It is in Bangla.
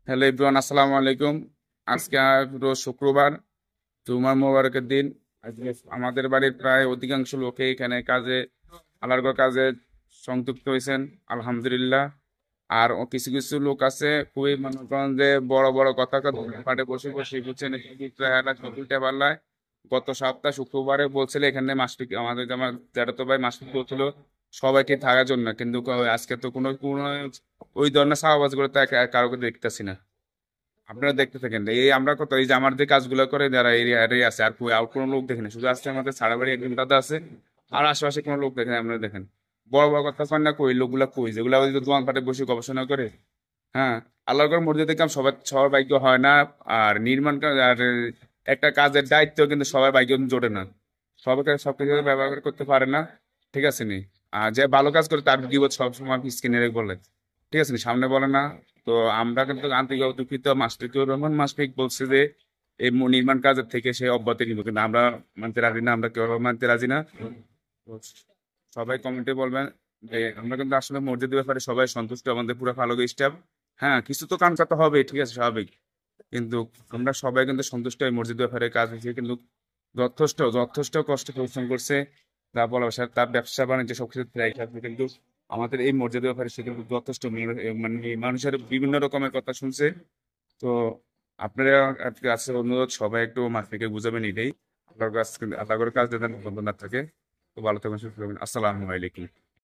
হ্যালো এভরিওয়ান, আসসালামু আলাইকুম। আজকে রোজ শুক্রবার, জুমার মোবারকের দিন। আজকে আমাদের বাড়ির প্রায় অধিকাংশ লোকে এখানে কাজে, আল্লাহর কাজে সংযুক্ত হয়েছেন, আলহামদুলিল্লাহ। আর কিছু কিছু লোক আছে খুবই মনে করেন যে বড় বড় কথা কথা পাটে বসে বসে বুঝছেন উল্টে পাল্লায়। গত সপ্তাহ শুক্রবারে বলছিল এখানে মাসফিক, আমাদের আমার জ্যাঠাতো ভাই মাসফিক বলছিল সবাইকে থাকার জন্য, কিন্তু আজকে তো কোনো কোনো ওই ধরনের সাহাবাজ করে তো কারোকে দেখতেছি না। আপনারা দেখতে থাকেন এই আমরা কত এই যে আমার যে কাজগুলো করে যারা এরিয়া আছে, আর কোনো লোক দেখেন শুধু আসছে আমাদের সারা বাড়ি একজন দাদা আছে, আর আশেপাশে কোনো লোক দেখেন আপনারা দেখেন। বড় বড় কথা কন না, কই লোকগুলা কই যেগুলা ওই যে দোকান পাটে বসে গবেষণা করে। হ্যাঁ, আল্লাহর ঘর মসজিদে দেখলাম সবার সবার ভাগ্য হয় না। আর নির্মাণ কাজ আর একটা কাজের দায়িত্ব কিন্তু সবার ভাগ্য জোটে না। সবাইকে সবকিছু ব্যবহার করতে পারে না। ঠিক আছে নি? আর যে ভালো কাজ করে তার বিপদ সবসময় স্ক্রিনে বলে। ঠিক আছে নি? সামনে বলে না। তো আমরা কিন্তু আন্তরিক দুঃখিত। মাশফিকুর রহমান মাশফিক বলছে যে এই নির্মাণ কাজের থেকে সে অব্যাহতি নিব, কিন্তু আমরা মানতে রাজি না, আমরা কেউ মানতে রাজি না। তো সবাই কমেন্টে বলবেন যে আমরা কিন্তু আসলে মসজিদের ব্যাপারে সবাই সন্তুষ্ট, আমাদের পুরো ভালো স্টাফ। হ্যাঁ, কিছু তো কাম করতে হবে, ঠিক আছে, স্বাভাবিক। কিন্তু আমরা সবাই কিন্তু সন্তুষ্ট এই মসজিদ ব্যাপারে কাজ হয়েছে, কিন্তু যথেষ্ট যথেষ্ট কষ্ট পরিশ্রম করছে। তার ভালোবাসা, তার ব্যবসা বাণিজ্য সবকিছু ত্যাগ থাকবে, কিন্তু আমাদের এই মর্যাদার ব্যাপারে সে কিন্তু যথেষ্ট মানে মানুষের বিভিন্ন রকমের কথা শুনছে। তো আপনারা কাছে অনুরোধ, সবাই একটু মাফিকে বুঝাবেন এটাই। আল্লাহর কাজ, আল্লাহর কাজ যাতে বন্ধ না থাকে। তো ভালো থাকবেন, সুস্থ থাকবেন। আসসালামু আলাইকুম।